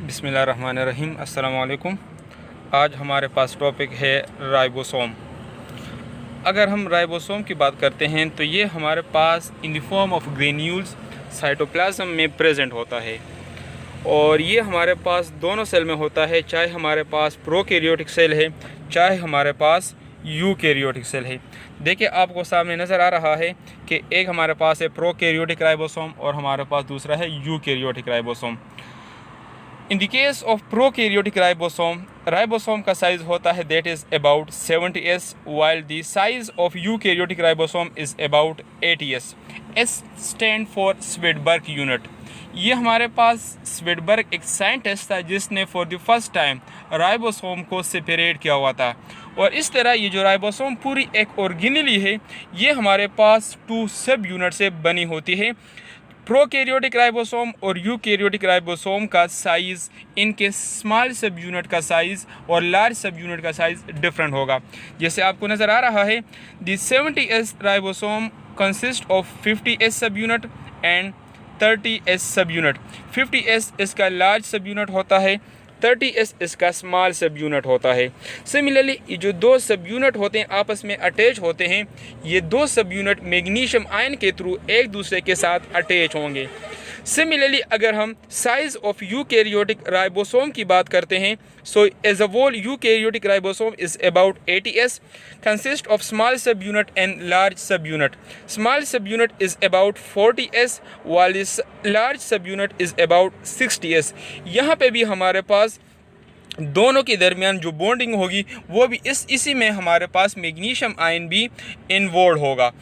बिस्मिल्लाहिर्रहमानिर्रहीम। अस्सलामु अलैकुम। आज हमारे पास टॉपिक है राइबोसोम। अगर हम राइबोसोम की बात करते हैं तो ये हमारे पास in the form of granules cytoplasm में प्रेजेंट होता है और ये हमारे पास दोनों सेल में होता है, चाहे हमारे पास प्रोकैरियोटिक सेल है चाहे हमारे पास यूकैरियोटिक सेल है। देखिए आपको सामने नज़र आ रहा है कि एक हमारे पास है प्रोकैरियोटिक राइबोसोम और हमारे पास दूसरा है eukaryotic ribosome. In the case of prokaryotic ribosome का साइज़ होता है that is about 70s, while the size of eukaryotic ribosome is about 80s। S stand for Svedberg unit. ये हमारे पास स्वेडबर्ग एक साइंटिस्ट था जिसने for the first time ribosome को separate किया हुआ था और इस तरह ये जो राइबोसोम पूरी एक ऑर्गेनेली है ये हमारे पास 2 सब यूनिट से बनी होती है। प्रोकैरियोटिक राइबोसोम और यूकैरियोटिक राइबोसोम का साइज़, इनके स्मॉल सब यूनिट का साइज़ और लार्ज सब यूनिट का साइज़ डिफरेंट होगा। जैसे आपको नज़र आ रहा है the 70s ribosome consist of 50s सब यूनिट एंड 30s सब यूनिट। 50s इसका लार्ज सब यूनिट होता है, 30s इसका स्मॉल सब यूनिट होता है। सिमिलरली ये जो 2 सब यूनिट होते हैं आपस में अटैच होते हैं, ये 2 सब यूनिट मैग्नीशियम आयन के थ्रू एक दूसरे के साथ अटैच होंगे। सिमिलरली अगर हम साइज़ ऑफ यूकैरियोटिक राइबोसोम की बात करते हैं, so as a whole eukaryotic ribosome is about 80s, consist of small sub unit and large sub unit. Small sub unit is about 40s, while large sub unit is about 60s। यहाँ पे भी हमारे पास दोनों के दरमियान जो bonding होगी वो भी इसी में हमारे पास मैग्नीशियम आयन भी इन्वॉल्व होगा।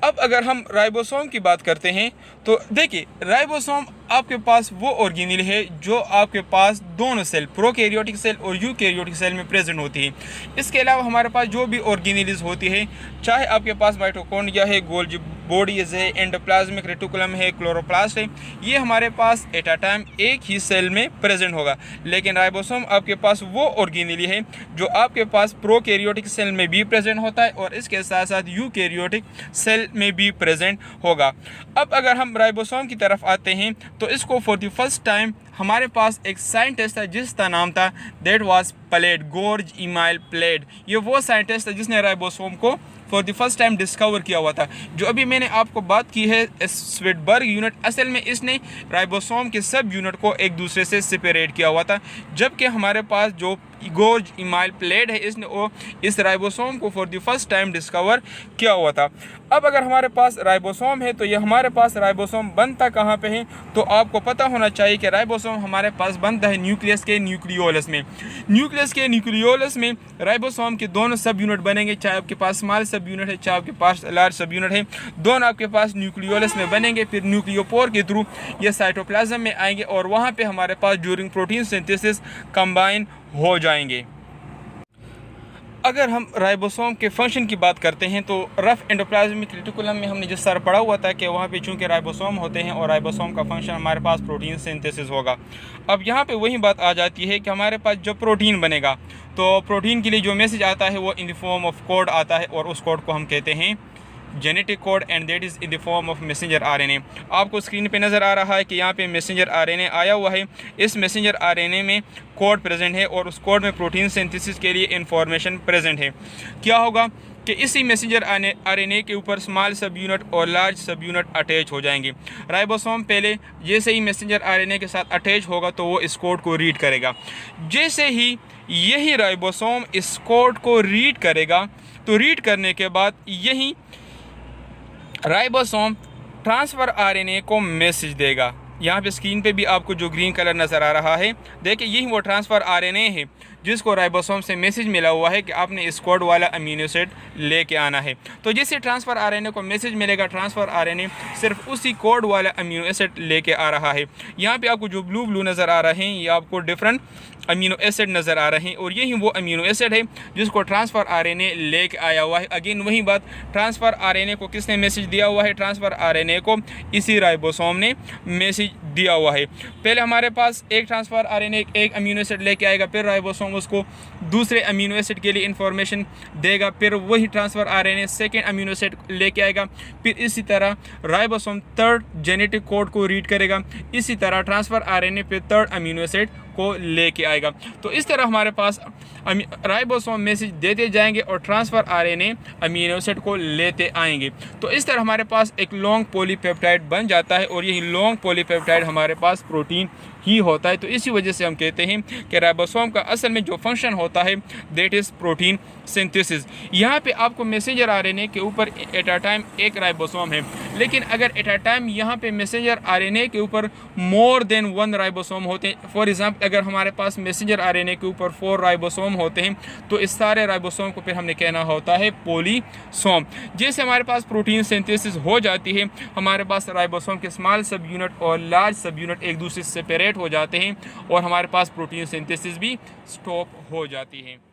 अब अगर हम राइबोसोम की बात करते हैं तो देखिए राइबोसोम आपके पास वो ऑर्गेनेल है जो आपके पास दोनों सेल प्रोकैरियोटिक सेल और यूकैरियोटिक सेल में प्रेजेंट होती है। इसके अलावा हमारे पास जो भी ऑर्गेनेल्स होती है, चाहे आपके पास माइटोकॉन्ड्रिया है, गोल्गी बॉडीज है, एंडोप्लाज्मिक रेटिकुलम है, क्लोरोप्लास्ट है, ये हमारे पास एट अ टाइम एक ही सेल में प्रेजेंट होगा। लेकिन राइबोसोम आपके पास वो ऑर्गेनेल है जो आपके पास प्रोकैरियोटिक सेल में भी प्रेजेंट होता है और इसके साथ साथ यूकैरियोटिक सेल में भी प्रेजेंट होगा। अब अगर हम राइबोसोम की तरफ आते हैं तो इसको फॉर द फर्स्ट टाइम हमारे पास एक साइंटिस्ट था जिसका नाम था that was played, gorge email played. ये वो साइंटिस्ट था जिसने राइबोसोम को for the first time discover किया हुआ था। जो अभी मैंने आपको बात की है स्वेडबर्ग यूनिट, असल में इसने राइबोसोम के सब यूनिट को एक दूसरे से सेपरेट किया हुआ था, जबकि हमारे पास जो गॉर्ज इमाइल प्लेड है इसने वो इस राइबोसोम को for the first time discover किया हुआ था। अब अगर हमारे पास राइबोसोम है तो ये हमारे पास राइबोसोम बनता कहाँ पे है, तो आपको पता होना चाहिए कि राइबोसोम हमारे पास बनता है न्यूक्लियस के न्यूक्लियोलस में। न्यूक्लियस के न्यूक्लियोलस में राइबोसोम के दोनों सब यूनिट बनेंगे, चाहे आपके पास स्मॉल सब यूनिट है चाहे आपके पास लार्ज सब यूनिट है, दोनों आपके पास न्यूक्लियोलस में बनेंगे। फिर न्यूक्लियोपोर के थ्रू ये साइटोप्लाज्म में आएंगे और वहाँ पे हमारे पास ड्यूरिंग प्रोटीन सिंथेसिस कंबाइन हो जाएंगे। अगर हम राइबोसोम के फंक्शन की बात करते हैं तो रफ एंडोप्लाज्मिक रेटिकुलम में हमने जिस तरह पढ़ा हुआ था कि वहाँ पे चूंकि राइबोसोम होते हैं और राइबोसोम का फंक्शन हमारे पास प्रोटीन सिंथेसिस होगा। अब यहाँ पे वही बात आ जाती है कि हमारे पास जब प्रोटीन बनेगा तो प्रोटीन के लिए जो मैसेज आता है वो इन द फॉर्म ऑफ कोड आता है और उस कोड को हम कहते हैं genetic code and that is in the form of messenger RNA. आपको स्क्रीन पे नज़र आ रहा है कि यहाँ पे मैसेंजर आरएनए आया हुआ है। इस मैसेंजर आरएनए में कोड प्रेजेंट है और उस कोड में प्रोटीन सिंथेसिस के लिए इंफॉर्मेशन प्रेजेंट है। क्या होगा कि इसी मैसेंजर आरएनए के ऊपर स्मॉल सब यूनिट और लार्ज सब यूनिट अटैच हो जाएंगे। राइबोसोम पहले जैसे ही मैसेंजर आरएनए के साथ अटैच होगा तो वो इस कोड को रीड करेगा। जैसे ही यही राइबोसोम इस कोड को रीड करेगा तो रीड करने के बाद यही राइबोसोम ट्रांसफ़र आरएनए को मैसेज देगा। यहाँ पे स्क्रीन पे भी आपको जो ग्रीन कलर नज़र आ रहा है, देखिए यही वो ट्रांसफ़र आरएनए है जिसको राइबोसोम से मैसेज मिला हुआ है कि आपने इस कोड वाला अमीनो एसिड लेके आना है। तो जैसे ट्रांसफ़र आरएनए को मैसेज मिलेगा, ट्रांसफ़र आरएनए सिर्फ उसी कोड वाला अमीनो एसिड लेके आ रहा है। यहाँ पे आपको जो ब्लू नज़र आ रहे हैं ये आपको डिफरेंट अमीनो एसिड नज़र आ रहे हैं और यही वो अमीनो एसिड है जिसको ट्रांसफ़र आरएनए लेके आया हुआ है। अगेन वही बात, ट्रांसफ़र आरएनए को किसने मैसेज दिया हुआ है? ट्रांसफ़र आरएनए को इसी राइबोसोम ने मैसेज दिया हुआ है। पहले हमारे पास एक ट्रांसफ़र आरएनए एक अमीनो एसिड लेके आएगा, फिर राइबोसोम उसको दूसरे अमीनो एसिड के लिए इंफॉर्मेशन देगा, फिर वही transfer RNA second amino acid लेके आएगा, फिर इसी तरह राइबोसोम थर्ड जेनेटिक कोड को रीड करेगा, इसी तरह ट्रांसफ़र आरएनए पे थर्ड अमीनो एसिड को लेके आएगा। तो इस तरह हमारे पास राइबोसोम मैसेज देते जाएंगे और ट्रांसफ़र आरएनए अमीनो एसिड को लेते आएंगे। तो इस तरह हमारे पास एक लॉन्ग पॉलीपेप्टाइड बन जाता है और यही लॉन्ग पॉलीपेप्टाइड हमारे पास प्रोटीन ही होता है। तो इसी वजह से हम कहते हैं कि राइबोसोम का असल में जो फंक्शन होता है दैट इज़ प्रोटीन सिंथेसिस। यहाँ पे आपको मैसेंजर आरएनए के ऊपर एट अ टाइम एक राइबोसोम है, लेकिन अगर एट अ टाइम यहाँ पे मैसेंजर आरएनए के ऊपर मोर देन 1 राइबोसोम होते हैं, फॉर एग्जांपल अगर हमारे पास मैसेंजर आरएनए के ऊपर 4 राइबोसोम होते हैं तो इस सारे राइबोसोम को फिर हमने कहना होता है पॉलीसोम। जैसे हमारे पास प्रोटीन सिंथेसिस हो जाती है, हमारे पास राइबोसोम के स्मॉल सब यूनिट और लार्ज सब यूनिट एक दूसरे से सेपरेट हो जाते हैं और हमारे पास प्रोटीन सिंथेसिस भी स्टॉप हो जाती है।